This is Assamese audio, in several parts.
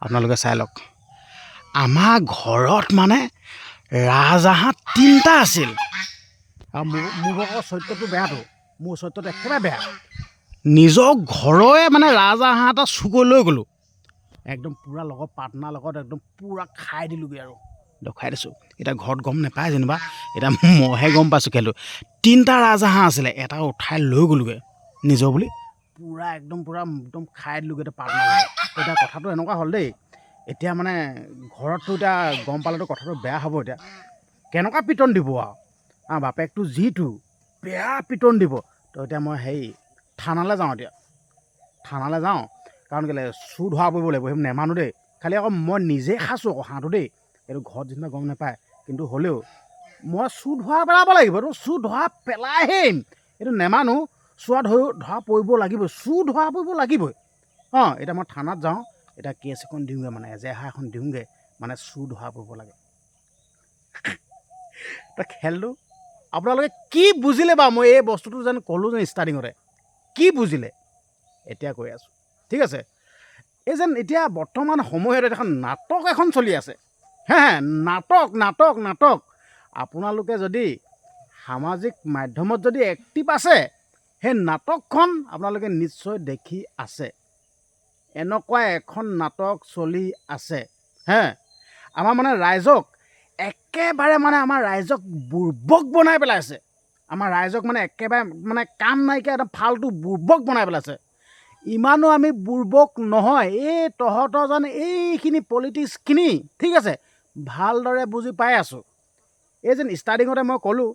আপোনালোকে চাই লওক আমাৰ ঘৰত মানে ৰাজহাঁহ 3টা আছিল আৰু মোৰ ভাগৰ চৰিত্ৰটো বেয়াটো মোৰ চৰিত্ৰটো একেবাৰে বেয়া নিজৰ ঘৰৰে মানে ৰাজহাঁহ এটা চুকৈ লৈ গ'লোঁ একদম পূৰা লগত পাৰ্টনাৰ লগত একদম পূৰা খাই দিলোঁগৈ আৰু দেখুৱাই দিছোঁ এতিয়া ঘৰত গম নাপায় যেনিবা এতিয়া মইহে গম পাইছোঁ খেলটো 3টা ৰাজহাঁহ আছিলে এটা উঠাই লৈ গ'লোগৈ নিজৰ বুলি পূৰা একদম খাই দিলোঁগৈ এতিয়া পাৰ্টনাৰ এতিয়া কথাটো এনেকুৱা হ'ল দেই এতিয়া মানে ঘৰততো এতিয়া গম পালেতো কথাটো বেয়া হ'ব এতিয়া কেনেকুৱা পিটন দিব আৰু বাপেকটো যিটো বেয়া পিটন দিব তো এতিয়া মই থানালৈ যাওঁ এতিয়া থানালৈ যাওঁ কাৰণ কেলৈ চুৰ ধৰা পৰিব লাগিব সেই নেমানো দেই খালি আকৌ মই নিজে খাইছোঁ আকৌ হাঁহটো দেই এইটো ঘৰত যেনিবা গম নাপায় কিন্তু হ'লেও মই চুৰ ধৰা পেলাব লাগিব এইটো চুৰ ধৰা পেলাই আহিম এইটো নেমানো চুৰ ধৰা পৰিব লাগিবই চুৰ ধৰা পৰিব লাগিবই এতিয়া মই থানাত যাওঁ এতিয়া কেছ এখন দিওঁগৈ মানে এজেহাৰ এখন দিওঁগৈ মানে চুৰ ধৰা পৰিব লাগে তই খেলটো আপোনালোকে কি বুজিলে বাৰু মই এই বস্তুটো যেন ক'লোঁ যেন ষ্টাৰ্টিঙতে কি বুজিলে এতিয়া কৈ আছোঁ ঠিক আছে এই যেন এতিয়া বৰ্তমান সময়ত এখন নাটক এখন চলি আছে নাটক আপোনালোকে যদি সামাজিক মাধ্যমত যদি এক্টিভ আছে সেই নাটকখন আপোনালোকে নিশ্চয় দেখি আছে এনেকুৱা এখন নাটক চলি আছে আমাৰ মানে ৰাইজক একেবাৰে মানে আমাৰ ৰাইজক বুৰ্বক বনাই পেলাইছে আমাৰ ৰাইজক মানে একেবাৰে মানে কাম নাইকিয়া একদম ফাল্টু বুৰ্বক বনাই পেলাইছে ইমানো আমি বুৰ্বক নহয় এই তহঁতৰ যেন এইখিনি পলিটিক্সখিনি ঠিক আছে ভালদৰে বুজি পাই আছোঁ এই যেন ষ্টাৰ্টিঙতে মই ক'লোঁ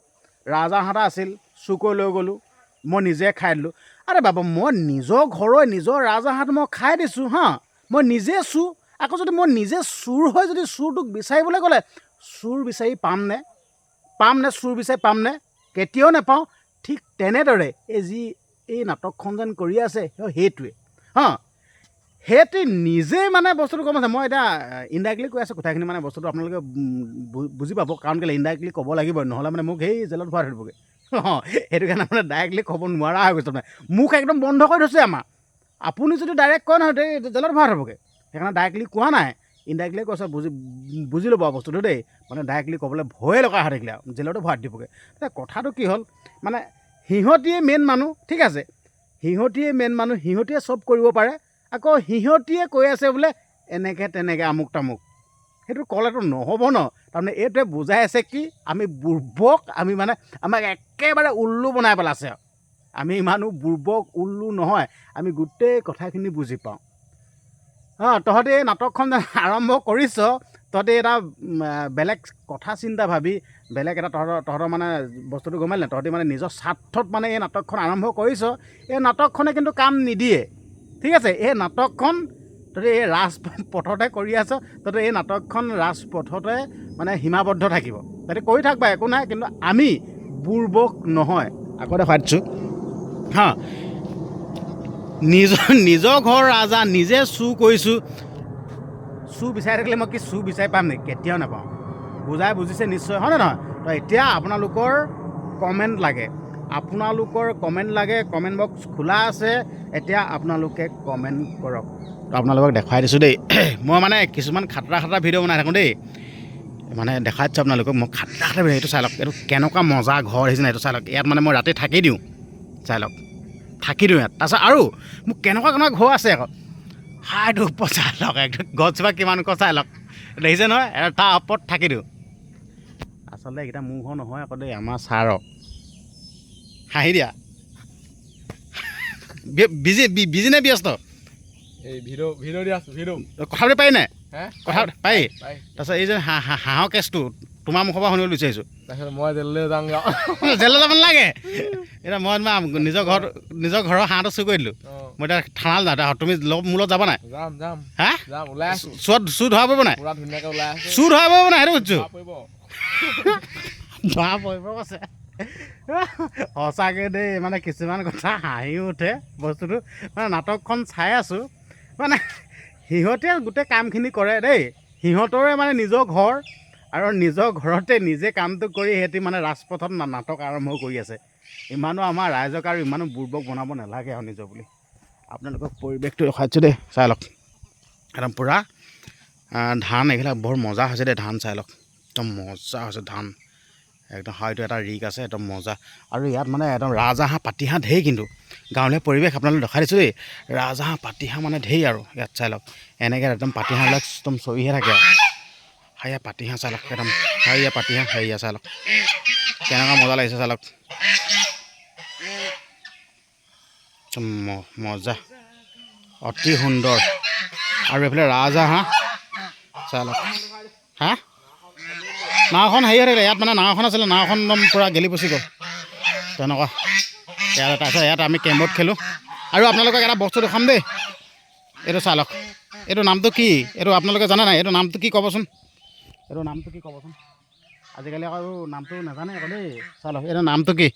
ৰাজহাঁহ এটা আছিল চুকৈ লৈ গ'লোঁ মই নিজে খাই দিলোঁ আৰে বাবা মই নিজৰ ঘৰৰে নিজৰ ৰাজহাঁহটো মই খাই দিছোঁ মই নিজে চুৰ আকৌ যদি মই নিজে চুৰ হৈ যদি চুৰটোক বিচাৰিবলৈ গ'লে চুৰ বিচাৰি পামনে চুৰ বিচাৰি পামনে কেতিয়াও নাপাওঁ ঠিক তেনেদৰে এই নাটকখন যেন কৰি আছে সেইটোৱে সেইটো নিজেই মানে বস্তুটো গম আছে মই এতিয়া ইনডাইৰেক্টলি কৈ আছোঁ কথাখিনি মানে বস্তুটো আপোনালোকে বুজি পাব কাৰণ কেলৈ ইনডাইৰেক্টলি ক'ব লাগিব নহ'লে মানে মোক জেলত ভৰাই ধৰিবগৈ সেইটো কাৰণে মানে ডাইৰেক্টলি ক'ব নোৱাৰা হৈ গৈছে মানে মুখ একদম বন্ধ কৰি থৈছে আমাৰ আপুনি যদি ডাইৰেক্ট কয় নহয় জেলত ভৰাই থ'বগৈ সেইকাৰণে ডাইৰেক্টলি কোৱা নাই ইনডাইৰেক্টলি কৈছে বুজি ল'ব বস্তুটো দেই মানে ডাইৰেক্টলি ক'বলৈ ভয়ে লগা হৈ থাকিলে আৰু জেলতো ভৰাই দিবগৈ কথাটো কি হ'ল মানে সিহঁতিয়ে মেইন মানুহ ঠিক আছে সিহঁতিয়ে চব কৰিব পাৰে আকৌ সিহঁতিয়ে কৈ আছে বোলে এনেকৈ তেনেকৈ আমুক তামুক সেইটো ক'লেতো নহ'ব ন তাৰমানে এইটোৱে বুজাই আছে কি আমি বুৰ্বক আমি মানে আমাক একেবাৰে উল্লু বনাই পেলাইছে আৰু আমি ইমানো বুৰ্বক উল্লু নহয় আমি গোটেই কথাখিনি বুজি পাওঁ তহঁতে এই নাটকখন আৰম্ভ কৰিছ তহঁতে এটা বেলেগ কথা চিন্তা ভাবি বেলেগ এটা তহঁতৰ মানে বস্তুটো গমাই নাই তহঁতে মানে নিজৰ স্বাৰ্থত মানে এই নাটকখন আৰম্ভ কৰিছ এই নাটকখনে কিন্তু কাম নিদিয়ে ঠিক আছে এই নাটকখন তহঁতে এই ৰাজপথতে কৰি আছ তহঁতে এই নাটকখন ৰাজপথতে মানে সীমাবদ্ধ থাকিব তহঁতে কৰি থাকবা একো নাই কিন্তু আমি বুৰ্বক নহয় আকৌ দেখুৱাই দিছোঁ নিজৰ ঘৰ ৰাজহাঁহ নিজে চুৰ কৰিছোঁ চুৰ বিচাৰি থাকিলে মই কি চুৰ বিচাৰি পাম নেকি কেতিয়াও নাপাওঁ বুজিছে নিশ্চয় হয়নে নহয় তো এতিয়া আপোনালোকৰ কমেণ্ট লাগে কমেণ্ট বক্স খোলা আছে এতিয়া আপোনালোকে কমেণ্ট কৰক তো আপোনালোকক দেখুৱাই দিছোঁ দেই মই মানে কিছুমান খাতৰা ভিডিঅ' বনাই থাকোঁ দেই মানে দেখাই দিছোঁ আপোনালোকক মই খাতৰা ভিডিঅ' এইটো চাই লওক এইটো কেনেকুৱা মজা ঘৰ আহিছে এইটো চাই লওক ইয়াত মানে মই ৰাতি থাকি দিওঁ চাই লওক থাকি দিওঁ ইয়াত তাৰপিছত আৰু মোক কেনেকুৱা ঘৰ আছে আকৌ হাইটো ওপৰত চাই লওক একদম গছজোপা কিমান ওখ চাই লওক দেখিছে নহয় তাৰ ওপৰত থাকি দিওঁ আচলতে এইকেইটা মোৰ ঘৰ নহয় আকৌ দেই আমাৰ ছাৰৰ হাঁহি দিয়া বিজি নে ব্যস্ত এই ভিডিঅ' দি আছোঁ কথা পাতি পাৰি নাই কথা পাৰি তাৰপিছত এই যে হাঁহৰ কেছটো তোমাৰ মুখৰ পৰা শুনিব বিচাৰিছোঁ তাৰপিছত মই জেললৈ যাওঁগৈ জেললৈ যাব নালাগে এতিয়া মই নিজৰ ঘৰৰ হাঁহটো চুৰ কৰি দিলোঁ মই এতিয়া থানালৈ যাওঁ তুমি মোৰ লগত যাব নাই যাম ওলাই আছোঁ চুৰ ধৰা পৰিব নাই পুৰা ধুনীয়াকৈ ওলাই আছোঁ চুৰ ধৰা পৰিব নাই সেইটো সুধিছোঁ পৰিব ধৰা পৰিব কৈছে সঁচাকৈ দেই মানে কিছুমান কথা হাঁহিও উঠে বস্তুটো মানে নাটকখন চাই আছোঁ মানে সিহঁতে গোটেই কামখিনি কৰে দেই সিহঁতৰে মানে নিজৰ ঘৰ আৰু নিজৰ ঘৰতে নিজে কামটো কৰি সিহঁতি মানে ৰাজপথত নাটক আৰম্ভ কৰি আছে ইমানো আমাৰ ৰাইজক আৰু ইমানো বুৰ্বক বনাব নালাগে আৰু নিজৰ বুলি আপোনালোকক পৰিৱেশটো ৰখাইছোঁ দেই চাই লওক একদম পূৰা ধান এইবিলাক বৰ মজা হৈছে দেই ধান চাই লওক একদম মজা হৈছে ধান একদম হয়তো এটা ৰিক আছে একদম মজা আৰু ইয়াত মানে একদম ৰাজহাঁহ পাতিহাঁহ ঢেৰ কিন্তু গাঁৱলীয়া পৰিৱেশ আপোনালোকে দেখাই দিছোঁ দেই ৰাজহাঁহ পাতিহাঁহ মানে ঢেৰ আৰু ইয়াত চাই লওক এনেকৈ একদম পাতিহাঁহবিলাক একদম চৰিহে থাকে আৰু হাইয়া পাতিহাঁহ চাই লওক একদম হাইয়া পাতিহাঁহ হাইয়া চাই লওক কেনেকুৱা মজা লাগিছে চাই লওক একদম মজা অতি সুন্দৰ আৰু এইফালে ৰাজহাঁহ চাই লওক হা নাওখন হেৰি হৈ থাকিলে ইয়াত মানে নাওখন আছিলে নাওখন একদম পূৰা গেলি পচি গ'ল তেনেকুৱা ইয়াত তাৰপিছত ইয়াত আমি কেম্পত খেলোঁ আৰু আপোনালোকক এটা বস্তু দেখাম দেই এইটো চাই লওক এইটো নামটো কি এইটো আপোনালোকে জানে নাই এইটো নামটো কি ক'বচোন এইটো নামটো কি ক'বচোন আজিকালি আকৌ নামটো নাজানে আকৌ দেই চাই লওক এইটো নামটো কি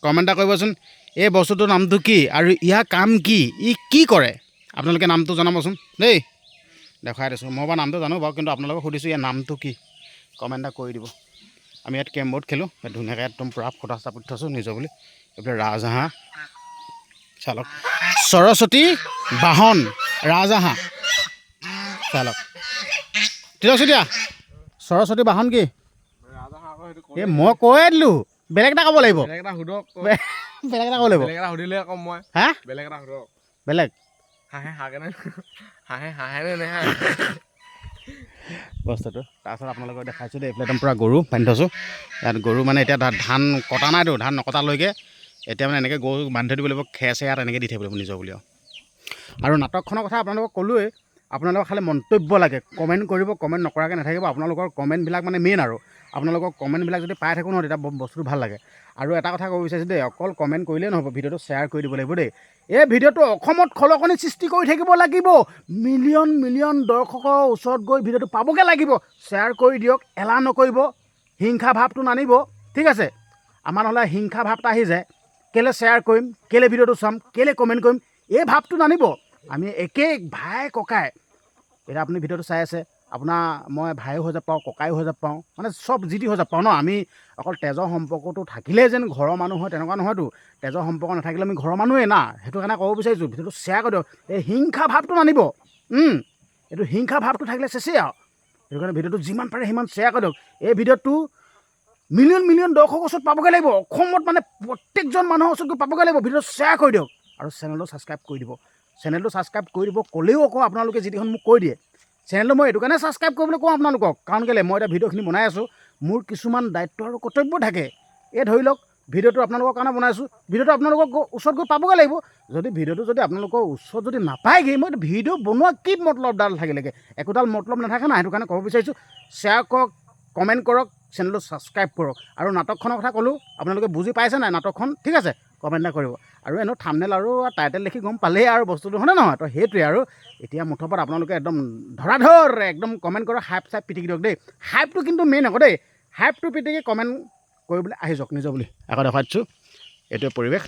কমেণ্ট এটা কৰিবচোন এই বস্তুটোৰ নামটো কি আৰু ইয়াৰ কাম কি ই কি কৰে আপোনালোকে নামটো জনাবচোন দেই দেখাই দিছোঁ মই বাৰু নামটো জানো বাৰু কিন্তু আপোনালোকক সুধিছোঁ ইয়াৰ নামটো কি কমেণ্ট এটা কৰি দিব আমি ইয়াত কেম্পত খেলোঁ ধুনীয়াকৈ একদম পূৰা ফটা চটা পুতি থৈছোঁ নিজৰ বুলি এইফালে ৰাজহাঁহ চাই লওক সৰস্বতী বাহন ৰাজহাঁহ চাই লওক তিলকচোন দিয়া সৰস্বতী বাহন কি এই মই কৈয়ে দিলোঁ বেলেগ এটা ক'ব লাগিব বেলেগ এটা সুধক বেলেগ এটা ক'ব লাগিব বেলেগ এটা সুধিলে আকৌ মই হা বেলেগ এটা সুধক বেলেগ হাঁহে নে নেহাঁহে বস্তুটো তাৰপিছত আপোনালোকক দেখাইছোঁ দেই এইফালে একদম পূৰা গৰু বান্ধি থৈছোঁ ইয়াত গৰু মানে এতিয়া ধান কটা নাইতো ধান নকটালৈকে এতিয়া মানে এনেকৈ গৰু বান্ধি থৈ দিব লাগিব খেৰ চেৰ এনেকৈ দি থাকিব লাগিব নিজৰ বুলি আৰু নাটকখনৰ কথা আপোনালোকক ক'লোৱেই আপোনালোকক খালি মন্তব্য লাগে কমেণ্ট কৰিব কমেণ্ট নকৰাকৈ নাথাকিব আপোনালোকৰ কমেণ্টবিলাক মানে মেইন আৰু আপোনালোকৰ কমেণ্টবিলাক যদি পাই থাকোঁ নহয় তেতিয়া বস্তুটো ভাল লাগে আৰু এটা কথা ক'ব বিচাৰিছোঁ দেই অকল কমেণ্ট কৰিলেই নহ'ব ভিডিঅ'টো শ্বেয়াৰ কৰি দিব লাগিব দেই এই ভিডিঅ'টো অসমত খলকণি সৃষ্টি কৰি থাকিব লাগিব মিলিয়ন মিলিয়ন দৰ্শকৰ ওচৰত গৈ ভিডিঅ'টো পাবগৈ লাগিব শ্বেয়াৰ কৰি দিয়ক এলাহ নকৰিব হিংসা ভাৱটো নানিব ঠিক আছে আমাৰ নহ'লে হিংসা ভাৱ এটা আহি যায় কেলৈ শ্বেয়াৰ কৰিম কেলৈ ভিডিঅ'টো চাম কেলৈ কমেণ্ট কৰিম এই ভাৱটো নানিব আমি একেই ভাই ককাই এতিয়া আপুনি ভিডিঅ'টো চাই আছে আপোনাৰ মই ভাইও হৈ যাব পাৰোঁ ককাইও হৈ যাব পাৰোঁ মানে চব যিটি হৈ যাব পাৰোঁ ন আমি অকল তেজৰ সম্পৰ্কটো থাকিলেই যেন ঘৰৰ মানুহ হয় তেনেকুৱা নহয়তো তেজৰ সম্পৰ্ক নাথাকিলে আমি ঘৰৰ মানুহেই না সেইটো কাৰণে ক'ব বিচাৰিছোঁ ভিডিঅ'টো শ্বেয়াৰ কৰি দিয়ক এই হিংসা ভাৱটো নানিব এইটো হিংসা ভাৱটো থাকিলে চেচেই আৰু সেইটো কাৰণে ভিডিঅ'টো যিমান পাৰে সিমান শ্বেয়াৰ কৰি দিয়ক এই ভিডিঅ'টো মিলিয়ন মিলিয়ন দৰ্শকৰ ওচৰত পাবগৈ লাগিব অসমত মানে প্ৰত্যেকজন মানুহৰ ওচৰত গৈ পাবগৈ লাগিব ভিডিঅ'টো শ্বেয়াৰ কৰি দিয়ক আৰু চেনেলটো ছাবস্ক্ৰাইব কৰি দিব চেনেলটো ছাবস্ক্ৰাইব কৰি দিব ক'লেও আকৌ আপোনালোকে যিখন মোক কৈ দিয়ে চেনেলটো মই এইটো কাৰণে ছাবস্ক্ৰাইব কৰিবলৈ কওঁ আপোনালোকক কাৰণ কেলৈ মই এতিয়া ভিডিঅ'খিনি বনাই আছোঁ মোৰ কিছুমান দায়িত্ব আৰু কৰ্তব্য থাকে এই ধৰি লওক ভিডিঅ'টো আপোনালোকৰ কাৰণে বনাইছোঁ ভিডিঅ'টো আপোনালোকৰ ওচৰত গৈ পাবগৈ লাগিব যদি ভিডিঅ'টো যদি আপোনালোকৰ ওচৰত যদি নাপায়গৈ মই ভিডিঅ' বনোৱা কি মতলবডাল থাকিলেগৈ একোডাল মতলব নাথাকে না সেইটো কাৰণে ক'ব বিচাৰিছোঁ শ্বেয়াৰ কৰক কমেণ্ট কৰক চেনেলটো ছাবস্ক্ৰাইব কৰক আৰু নাটকখনৰ কথা ক'লোঁ আপোনালোকে বুজি পাইছে নাই নাটকখন ঠিক আছে কমেণ্ট এটা কৰিব আৰু এনেও থাম্বনেইল আৰু টাইটেল দেখি গম পালেই আৰু বস্তুটো হয়নে নহয় তো সেইটোৱে আৰু এতিয়া মুঠৰ আপোনালোকে একদম ধৰাধৰ একদম কমেণ্ট কৰক হাইপ চাইপ পিটিকি দিয়ক দেই হাইপটো কিন্তু মেইন আকৌ দেই হাইপটো পিটিকি কমেণ্ট কৰিবলৈ আহি যাওক নিজৰ বুলি আকৌ দেখাই দিছোঁ এইটোৱে পৰিৱেশ